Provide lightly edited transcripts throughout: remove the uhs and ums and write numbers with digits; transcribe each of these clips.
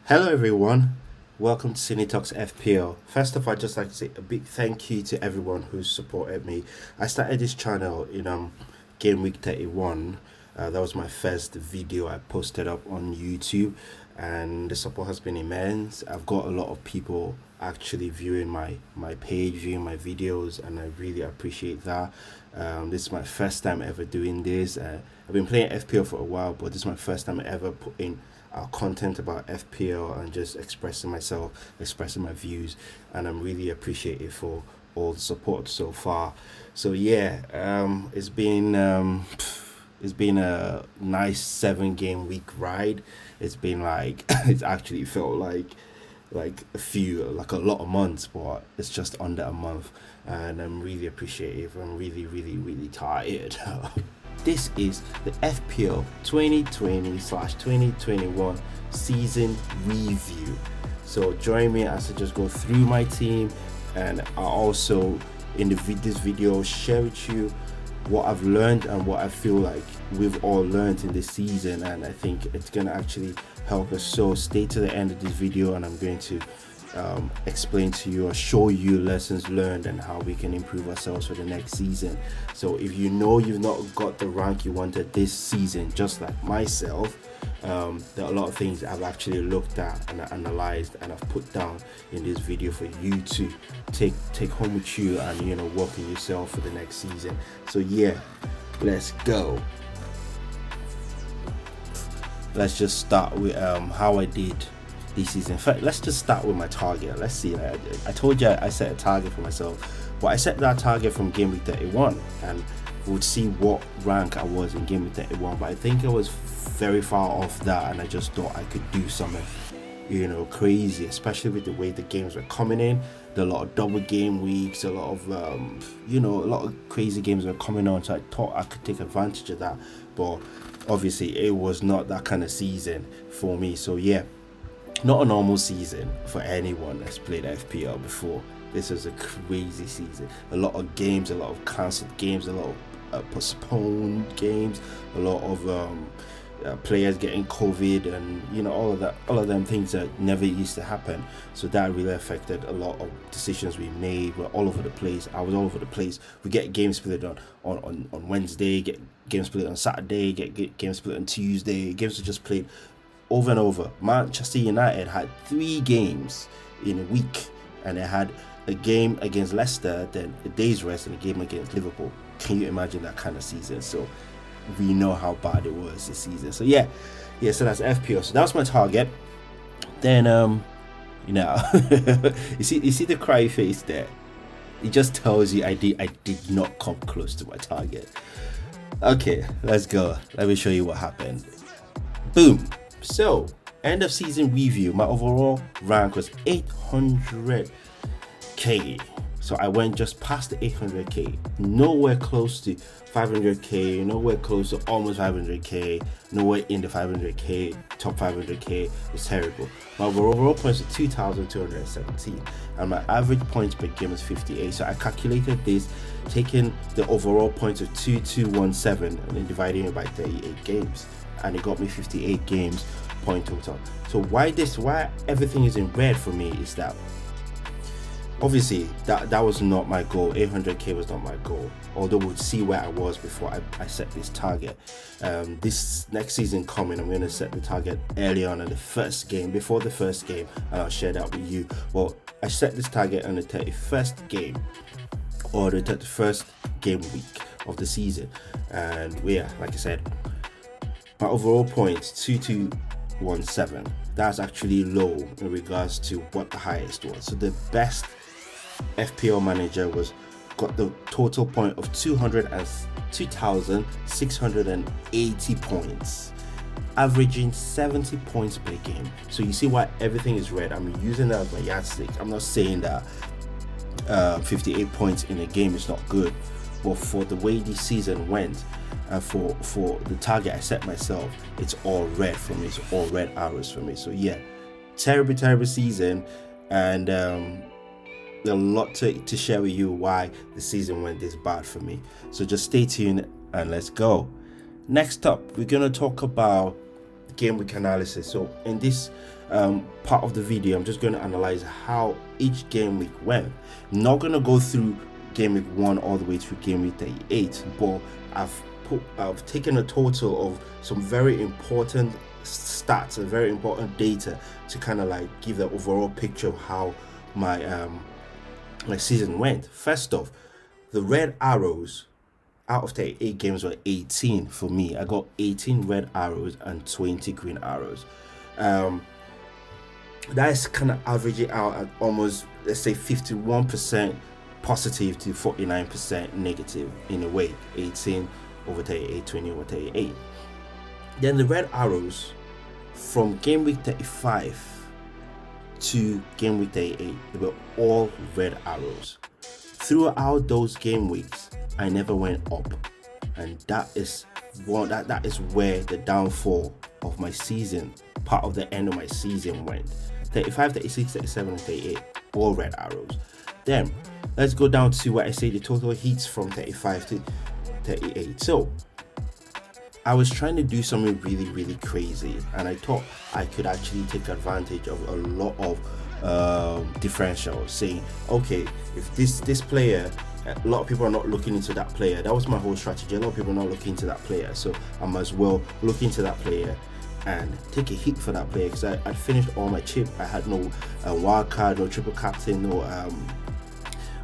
Hello everyone, welcome to Cine Talks FPL. First of all, I'd just like to say a big thank you to everyone who's supported me. I started this channel in Gameweek 31. That was my first video I posted up on YouTube, and the support has been immense. I've got a lot of people actually viewing my page, viewing my videos, and I really appreciate that. This is my first time ever doing this. I've been playing FPL for a while, but this is my first time ever putting content about FPL and just expressing myself, expressing my views, and I'm really appreciative for all the support so far. So yeah, it's been a nice 7 game week ride. It's been like it's actually felt like a lot of months, but it's just under a month, and I'm really appreciative. I'm really tired. This is the FPL 2020/2021 season review. So join me as I just go through my team, and I also in this video share with you what I've learned and what I feel like we've all learned in this season, and I think it's gonna actually help us. So stay to the end of this video, and I'm going to explain to you or show you lessons learned and how we can improve ourselves for the next season. So if you know you've not got the rank you wanted this season, just like myself, there are a lot of things I've actually looked at and analyzed and I've put down in this video for you to take home with you and work on yourself for the next season. So yeah, let's go. Let's just start with how I did this season. In fact, let's just start with my target. Let's see. I told you I set a target for myself, but I set that target from Gameweek 31, and we would see what rank I was in Gameweek 31. But I think I was very far off that, and I just thought I could do something, crazy, especially with the way the games were coming in. There are a lot of double game weeks, a lot of a lot of crazy games were coming on. So I thought I could take advantage of that, but obviously it was not that kind of season for me. So yeah, not a normal season for anyone that's played FPL before. This was a crazy season. A lot of games, a lot of cancelled games, a lot of postponed games, a lot of players getting COVID, and all of them things that never used to happen. So that really affected a lot of decisions we made. We're all over the place. I was all over the place. We get games split on Wednesday, get games split on Saturday, get games split on Tuesday. Games were just played over and over. Manchester United had 3 games in a week, and they had a game against Leicester, then a day's rest, and a game against Liverpool. Can you imagine that kind of season? So we know how bad it was this season. So yeah, so that's FPL. So that was my target. Then you see the cry face there. It just tells you I did not come close to my target. Okay, let's go. Let me show you what happened. Boom. So, end of season review, my overall rank was 800k. So I went just past the 800k, nowhere close to 500k, nowhere close to almost 500k, nowhere in the 500k, top 500k. It was terrible. My overall points were 2,217, and my average points per game was 58. So I calculated this, taking the overall points of 2217 and then dividing it by 38 games. And it got me 58 games point total. So why everything is in red for me is that obviously that was not my goal. 800k was not my goal, although we'll see where I was before I set this target. This next season coming, I'm going to set the target early on in the first game, before the first game, and I'll share that with you. Well, I set this target on the 31st game, or the 31st game week of the season, and like I said, my overall points 2217. That's actually low in regards to what the highest was. So the best FPL manager got the total point of 2,680 points, averaging 70 points per game. So you see why everything is red. I'm using that as my yardstick. I'm not saying that 58 points in a game is not good, but for the way this season went, and for the target I set myself, it's all red for me. It's all red arrows for me. So yeah, terrible season, and a lot to share with you why the season went this bad for me. So just stay tuned and let's go. Next up, we're gonna talk about Gameweek Analysis. So in this part of the video, I'm just going to analyze how each game week went. I'm not going to go through game week 1 all the way to game week 38, but I've taken a total of some very important stats and very important data to kind of like give the overall picture of how my my season went. First off, the red arrows out of 38 games were 18 for me. I got 18 red arrows and 20 green arrows. That is kind of averaging out at almost, let's say, 51% positive to 49% negative in a way. 18 over 38, 20 over 38. Then the red arrows from game week 35 to game week 38, they were all red arrows. Throughout those game weeks, I never went up, and that is where the downfall of my season, part of the end of my season, went. 35, 36, 37, and 38, all red arrows. Then let's go down to what I say the total hits from 35 to 38. So I was trying to do something really crazy, and I thought I could actually take advantage of a lot of differentials, saying, okay, if this player, a lot of people are not looking into that player. That was my whole strategy. A lot of people are not looking into that player, so I might as well look into that player and take a hit for that player, because I'd finished all my chip. I had no wild card, no triple captain, no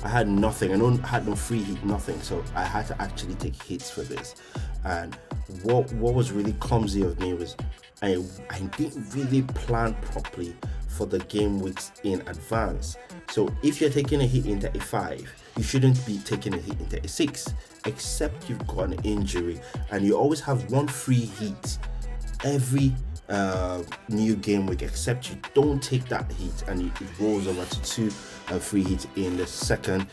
I had nothing. I had no free hit, nothing. So I had to actually take hits for this. And what was really clumsy of me was I didn't really plan properly for the game weeks in advance. So if you're taking a hit in 35, you shouldn't be taking a hit in 36, except you've got an injury, and you always have one free hit every new game week, except you don't take that hit and it rolls over to 2 free hits in the second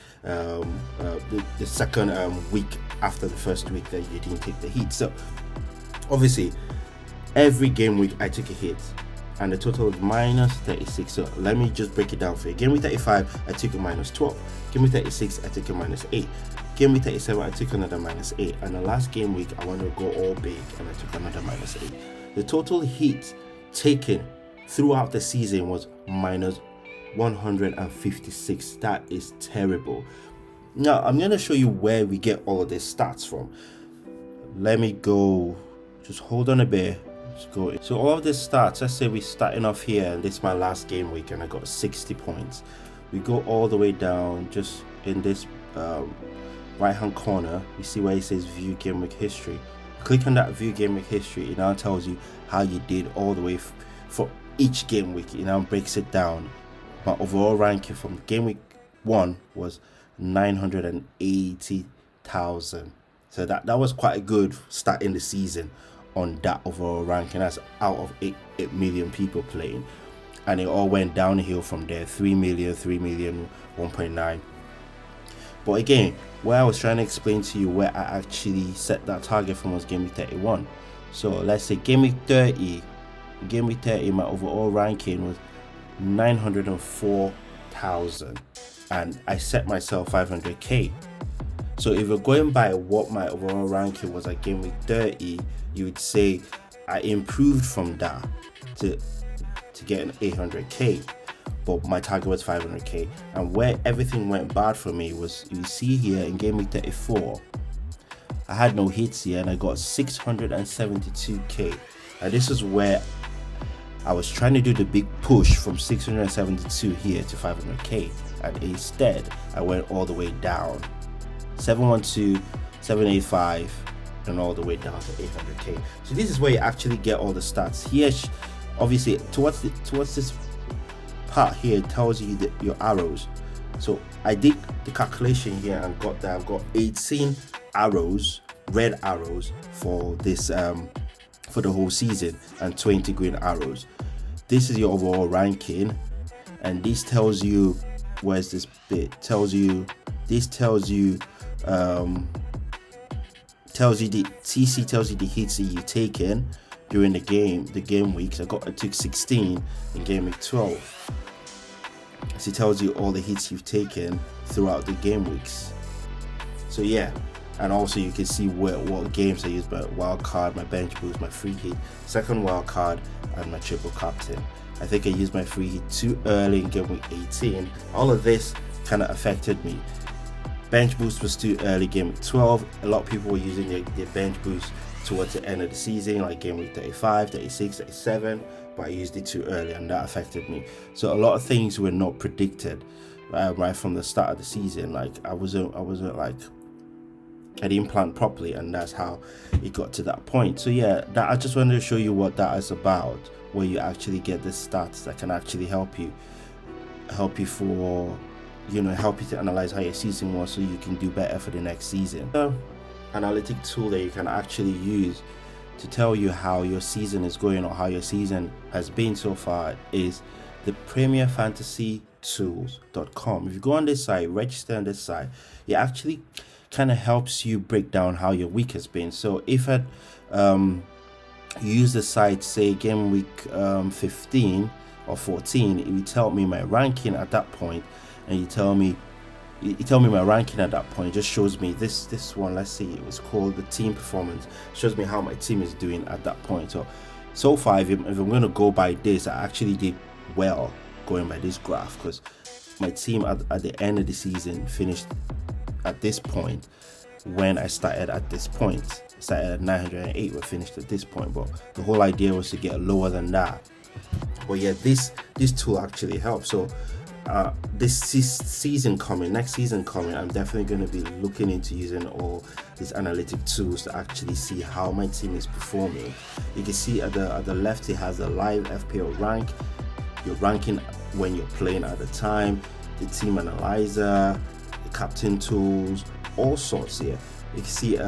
week after the first week that you didn't take the hit. So obviously every game week I took a hit, and the total was minus 36. So let me just break it down for you. Game week 35, I took a minus 12. Game week 36, I took a minus 8. Game week 37, I took another minus 8. And the last game week, I wanted to go all big, and I took another minus 8. The total hit taken throughout the season was minus 156. That is terrible. Now, I'm going to show you where we get all of these stats from. Let me go. Just hold on a bit. Let's go. So all of this stats, let's say we're starting off here, and this is my last game week, and I got 60 points. We go all the way down, just in this right hand corner, you see where it says view game week history. Click on that view game week history. It now tells you how you did all the way for each game week. It now breaks it down. My overall ranking from game week 1 was 980,000. So that was quite a good start in the season on that overall ranking. That's out of 8 million people playing, and it all went downhill from there. 3 million, 1.9. But again, where I was trying to explain to you where I actually set that target from was game week 31. So let's say game week 30, my overall ranking was 904,000, and I set myself 500k. So if you're going by what my overall ranking was at game week 30, you would say I improved from that to get an 800k, but my target was 500k. And where everything went bad for me was, you see here in game week 34, I had no hits here, and I got 672k. And this is where I was trying to do the big push from 672 here to 500k, and instead I went all the way down, 712, 785, and all the way down to 800k. So this is where you actually get all the stats here. Obviously towards this part here, it tells you your arrows. So I did the calculation here and got that I've got 18 arrows, red arrows, for this for the whole season, and 20 green arrows. This is your overall ranking, and this tells you, where's this bit, tells you the TC, tells you the hits that you've taken during the game weeks. I took 16 in game week 12. So it tells you all the hits you've taken throughout the game weeks. So yeah, And also you can see what games I use my wild card, my bench boost, my free hit, second wild card, and my triple captain. I think I used my free hit too early in game week 18. All of this kind of affected me. Bench boost was too early game week 12. A lot of people were using their bench boost towards the end of the season, like game week 35, 36, 37, but I used it too early and that affected me. So a lot of things were not predicted right from the start of the season. Like I wasn't like, I didn't plan properly, and that's how it got to that point. So yeah, that I just wanted to show you what that is about, where you actually get the stats that can actually help you for, help you to analyze how your season was, so you can do better for the next season. So, analytic tool that you can actually use to tell you how your season is going or how your season has been so far is the premierfantasytools.com. If you go on this site, register on this site, it actually kind of helps you break down how your week has been. So if I use the site, say game week 15 or 14, it will tell me my ranking at that point, and you tell me my ranking at that point. It just shows me this one. Let's see, it was called the team performance. It shows me how my team is doing at that point. So far, if I'm going to go by this, I actually did well going by this graph, because my team at the end of the season finished at this point when I started at this point. I started at 908, we finished at this point, but the whole idea was to get lower than that. But yeah, this tool actually helps. So next season coming, I'm definitely going to be looking into using all these analytic tools to actually see how my team is performing. You can see at the left, it has a live FPL rank, your ranking when you're playing at the time, the team analyzer, the captain tools, all sorts here. You can see it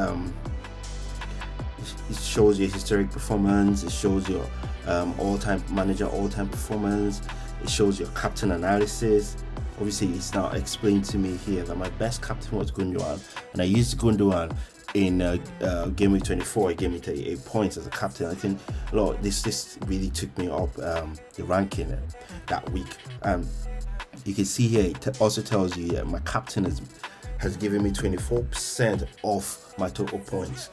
shows your historic performance, it shows your all-time performance, it shows your captain analysis. Obviously, it's now explained to me here that my best captain was Gundogan, and I used Gundogan in game week 24. It gave me 38 points as a captain. I think this really took me up the ranking that week. You can see here it also tells you that my captain has given me 24% off my total points.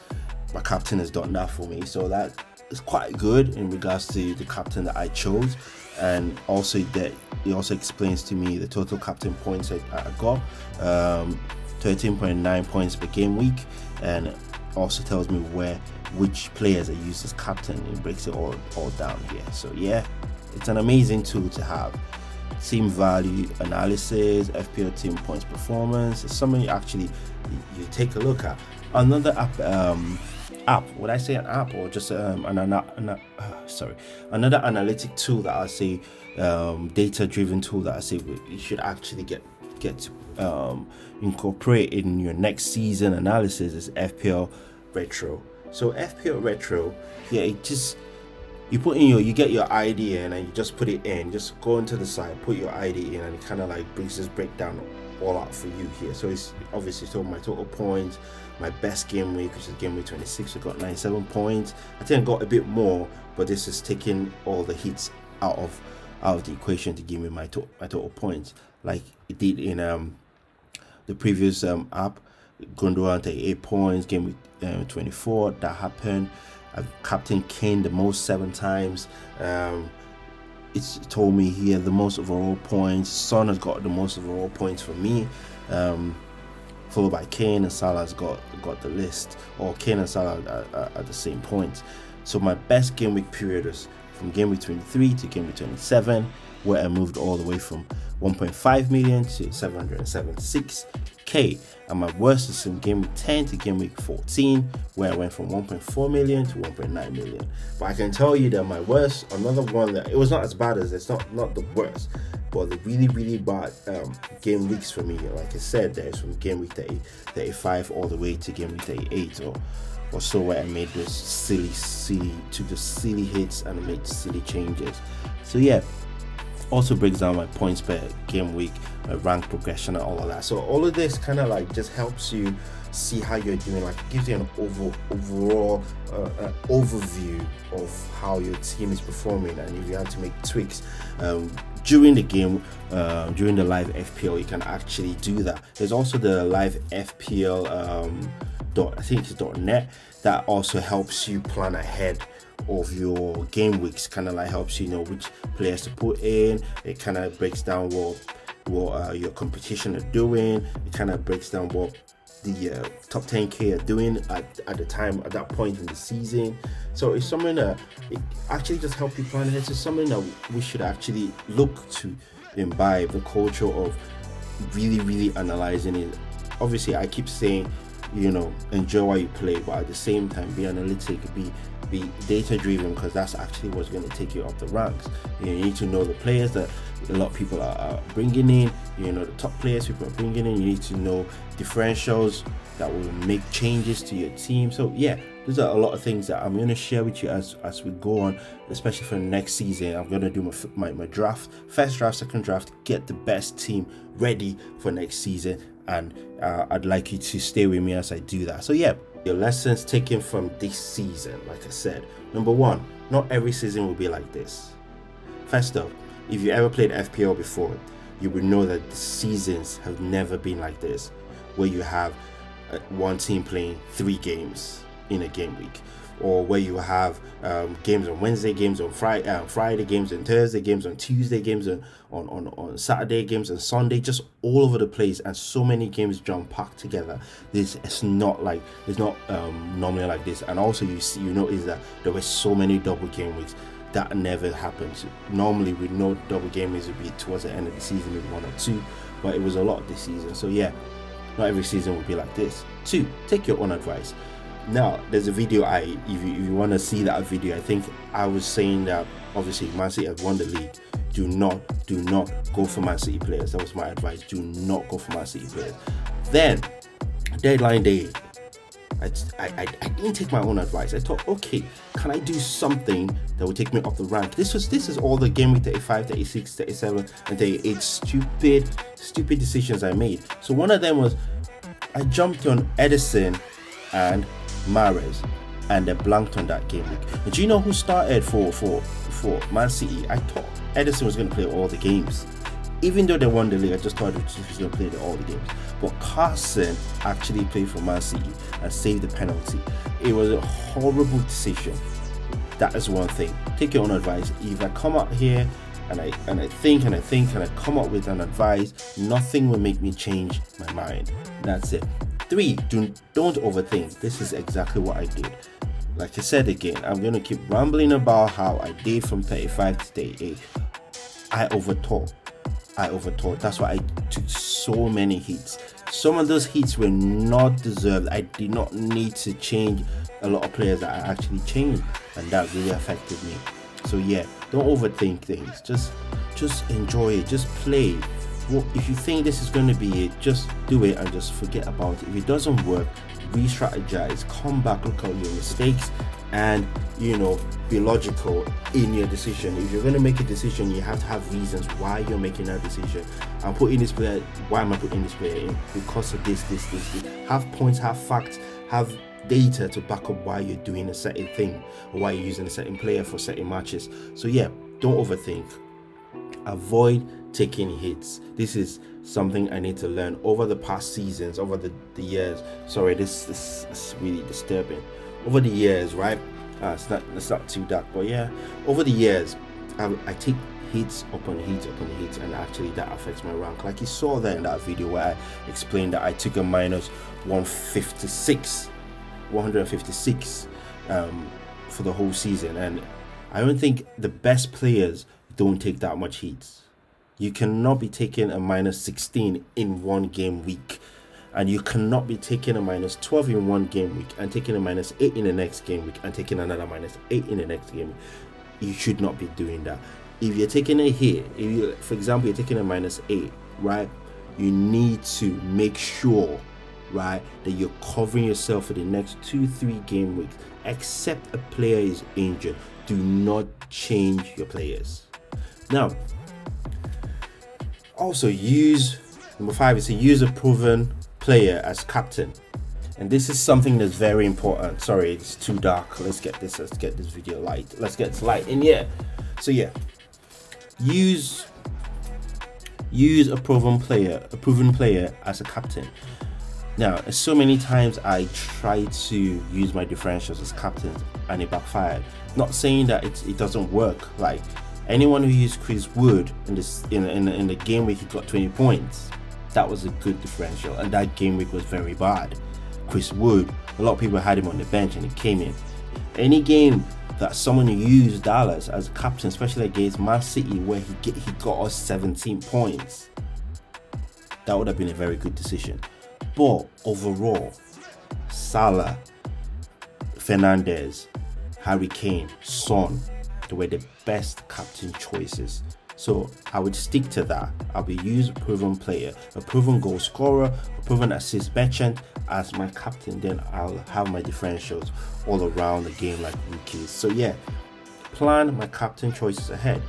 My captain has done that for me, so that is quite good in regards to the captain that I chose. And also that it also explains to me the total captain points I got, 13.9 points per game week, and it also tells me which players I used as captain. It breaks it all down here. So yeah, it's an amazing tool to have. Team value analysis, FPL team points performance. It's something you take a look at. Another app, would I say an app, or just another analytic tool that I say, data driven tool that I say you should actually get to incorporate in your next season analysis is FPL Retro. So FPL Retro, yeah, you put in you get your ID in, and you just put it in. Just go into the site, put your ID in, and it kind of like brings this breakdown all out for you here. So it's obviously showing my total points, my best game week, which is game week 26. I got 97 points. I think I got a bit more, but this is taking all the hits out of the equation to give me my total points, like it did in the previous app. Gundogan 38 points, game week 24. That happened. I've captained Kane the most 7 times. It's told me here the most overall points. Son has got the most overall points for me, followed by Kane, and Salah's got the list. Or Kane and Salah are the same points. So my best game week period was from game week 23 to game week 27, where I moved all the way from 1.5 million to 776k. And my worst is from game week 10 to game week 14, where I went from 1.4 million to 1.9 million. But I can tell you that my worst, another one that it was not as bad as, it's not the worst, but the really, really bad game weeks for me, like I said, there's from game week 35 all the way to game week 38 or so, where I made those silly hits and I made silly changes. So yeah, also breaks down my points per game week, my rank progression, and all of that. So all of this kind of like just helps you see how you're doing. Like, it gives you an overall overview of how your team is performing, and if you have to make tweaks during the game, during the live FPL, you can actually do that. There's also the live FPL I think it's .net, that also helps you plan ahead of your game weeks, kind of like helps you know which players to put in. It kind of breaks down what your competition are doing. It kind of breaks down what the top 10k are doing at the time, at that point in the season. So it's something that it actually just helps you plan ahead. It's something that we should actually look to imbibe, the culture of really analyzing it. Obviously, I keep saying, you know, enjoy while you play, but at the same time be analytic, be data driven, because that's actually what's going to take you up the ranks. You need to know the players that a lot of people are bringing in, you know, the top players people are bringing in. You need to know differentials that will make changes to your team. So yeah, those are a lot of things that I'm going to share with you as we go on, especially for the next season. I'm going to do my draft, first draft, second draft, get the best team ready for next season, and I'd like you to stay with me as I do that. So yeah, your lessons taken from this season. Like I said, number one, not every season will be like this. First up, if you ever played FPL before, you would know that the seasons have never been like this, where you have one team playing 3 games in a game week, or where you have games on Wednesday, games on Friday, games on Thursday, games on Tuesday, games on Saturday, games on Sunday, just all over the place, and so many games jump packed together. It's not normally like this. And also you notice that there were so many double game weeks. That never happens. Normally we know double game weeks would be towards the end of the season with 1 or 2, but it was a lot this season. So yeah, not every season will be like this. 2, take your own advice. Now, there's a video if you want to see that video, I think I was saying that obviously Man City have won the league. Do not go for Man City players. That was my advice. Do not go for Man City players. Then, deadline day, I didn't take my own advice. I thought, okay, can I do something that will take me up the rank? This is all the game week 35, 36, 37, and 38 stupid decisions I made. So one of them was I jumped on Edison and Mahrez, and they blanked on that game week. But do you know who started for Man City? I thought Edison was going to play all the games. Even though they won the league, I just thought he was going to play all the games. But Carson actually played for Man City and saved the penalty. It was a horrible decision. That is one thing. Take your own advice. If I come out here and I think and I come up with an advice, nothing will make me change my mind. That's it. 3, don't overthink. This is exactly what I did. Like I said again, I'm going to keep rambling about how I did from 35 to 38. I overthought. That's why I took so many hits. Some of those hits were not deserved. I did not need to change a lot of players that I actually changed, and that really affected me. So yeah, don't overthink things. Just enjoy it. Just play. Well, if you think this is going to be it, just do it and just forget about it. If it doesn't work, re-strategize, come back, look at your mistakes, and be logical in your decision. If you're going to make a decision, you have to have reasons why you're making that decision. I'm putting this player, why am I putting this player in? Because of this. Have points, have facts, have data to back up why you're doing a certain thing, or why you're using a certain player for certain matches. So yeah, don't overthink. Avoid taking hits. This is something I need to learn over the past seasons, over the years. Sorry, this is really disturbing. Over the years, right? It's not too dark, but yeah, over the years, I take hits upon hits, and actually that affects my rank. Like you saw there in that video where I explained that I took a minus 156 for the whole season, and I don't think the best players don't take that much hits. You cannot be taking a minus 16 in one game week, and you cannot be taking a minus 12 in one game week and taking a minus 8 in the next game week and taking another minus 8 in the next game week. You should not be doing that. If you're taking a hit, for example, you're taking a minus 8, right? You need to make sure, right, that you're covering yourself for the next 2-3 game weeks. Except a player is injured, do not change your players. Now, also number 5 is to use a proven player as captain, and this is something that's very important. Sorry, it's too dark. Let's get this video light. Let's get light in here. So yeah, use a proven player as a captain. Now, so many times I try to use my differentials as captains and it backfired. Not saying that it doesn't work. Like anyone who used Chris Wood in the game week, he got 20 points. That was a good differential, and that game week was very bad. Chris Wood, a lot of people had him on the bench and he came in. Any game that someone used Dallas as a captain, especially against Man City, where he got us 17 points, that would have been a very good decision. But overall, Salah, Fernandez, Harry Kane, Son, they were the best captain choices. So I would stick to that. I will use a proven player, a proven goal scorer, a proven assist merchant as my captain. Then I'll have my differentials all around the game like rookies. So yeah, plan my captain choices ahead.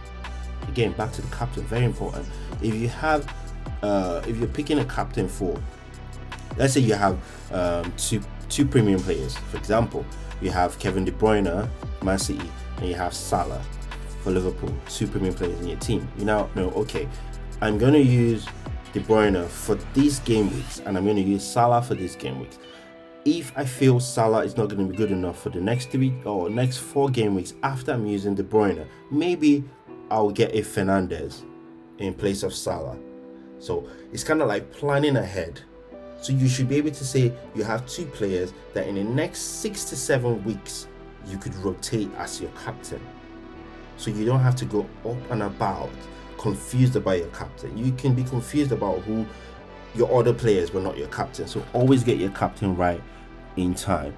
Again, back to the captain, very important. If you have, if you're picking a captain for, let's say you have two premium players. For example, you have Kevin De Bruyne, Man City, and you have Salah for Liverpool, two premium players in your team. You now know, okay, I'm going to use De Bruyne for these game weeks and I'm going to use Salah for these game weeks. If I feel Salah is not going to be good enough for the next 3 or next 4 game weeks after I'm using De Bruyne, maybe I'll get a Fernandez in place of Salah. So it's kind of like planning ahead. So you should be able to say you have 2 players that in the next 6 to 7 weeks you could rotate as your captain. So you don't have to go up and about confused about your captain. You can be confused about who your other players but not your captain. So always get your captain right in time.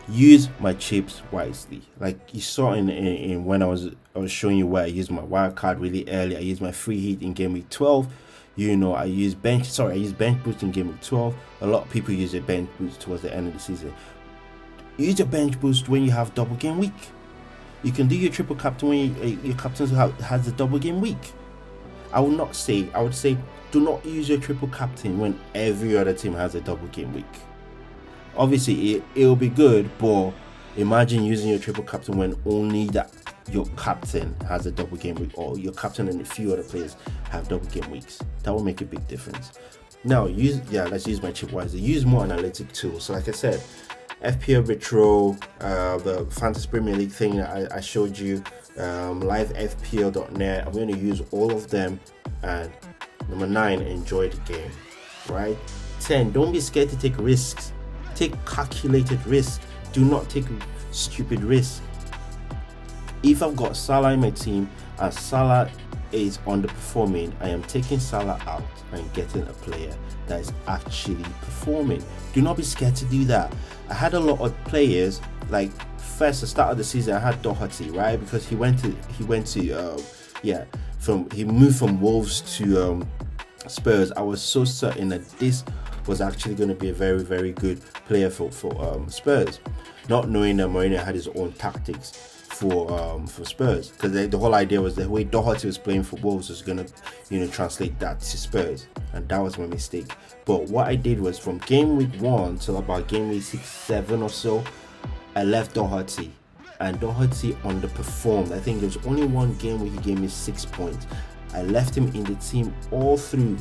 Use my chips wisely. Like you saw in when I was showing you where I used my wild card really early. I used my free hit in game week 12. You know, I use bench boost in game week 12. A lot of people use a bench boost towards the end of the season. Use your bench boost when you have double game week. You can do your triple captain when your captain has a double game week. I would say do not use your triple captain when every other team has a double game week. Obviously, it'll be good, but imagine using your triple captain when only your captain has a double game week, or your captain and a few other players have double game weeks. That will make a big difference. Now, let's use my chip wisely. Use more analytic tools. So like I said, FPL Retro, the Fantasy Premier League thing that I showed you, livefpl.net. I'm going to use all of them. And number 9, enjoy the game. Right? 10, don't be scared to take risks. Take calculated risks. Do not take stupid risks. If I've got Salah in my team and Salah is underperforming, I am taking Salah out and getting a player that is actually performing. Do not be scared to do that. I had a lot of players, like first the start of the season I had Doherty, right? Because he moved from Wolves to Spurs. I was so certain that this was actually going to be a very, very good player for Spurs, not knowing that Mourinho had his own tactics for Spurs, because the whole idea was the way Doherty was playing for Wolves was going to translate that to Spurs, and that was my mistake. But what I did was from game week 1 till about game week 6, 7 or so, I left Doherty, and Doherty underperformed. I think there was only one game where he gave me 6 points. I left him in the team all through,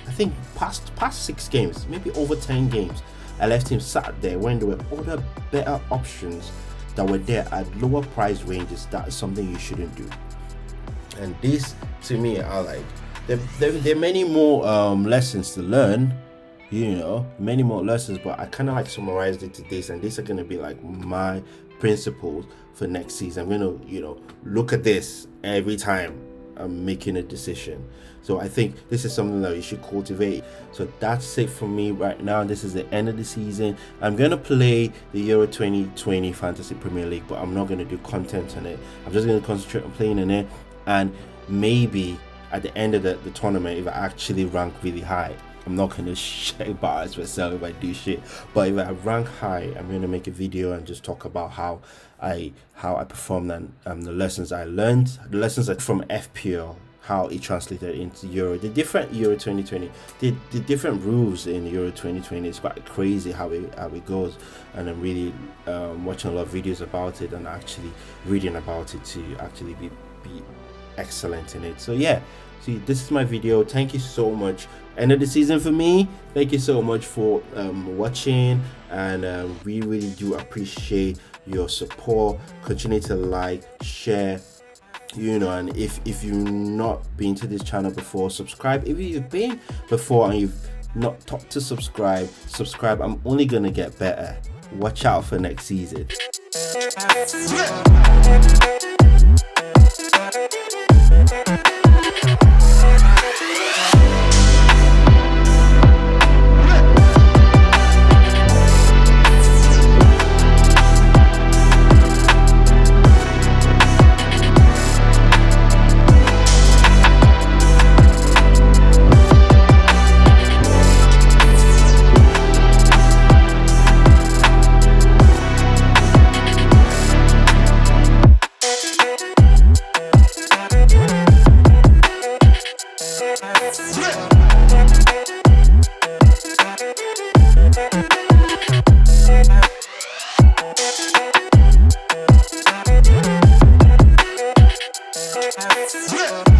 I think past 6 games, maybe over 10 games. I left him sat there when there were other better options that were there at lower price ranges. That is something you shouldn't do. And this, to me, are like there are many more lessons to learn, many more lessons, but I kind of like summarized it to this, and these are going to be like my principles for next season. I'm going to look at this every time I'm making a decision. So I think this is something that you should cultivate. So that's it for me right now. This is the end of the season. I'm going to play the Euro 2020 Fantasy Premier League, but I'm not going to do content on it. I'm just going to concentrate on playing in it, and maybe at the end of the tournament, if I actually rank really high, I'm not going to shake bars myself if I do shit. But if I rank high, I'm going to make a video and just talk about how I performed and the lessons I learned, the lessons from FPL, how it translated into Euro, the different Euro 2020, the different rules in Euro 2020. It's quite crazy how it goes, and I'm really watching a lot of videos about it and actually reading about it to actually be excellent in it. So yeah, see, this is my video. Thank you so much. End of the season for me. Thank you so much for watching, and we really do appreciate your support. Continue to like, share, and if you've not been to this channel before, subscribe. If you've been before and you've not thought to subscribe, I'm only gonna get better. Watch out for next season. Yeah.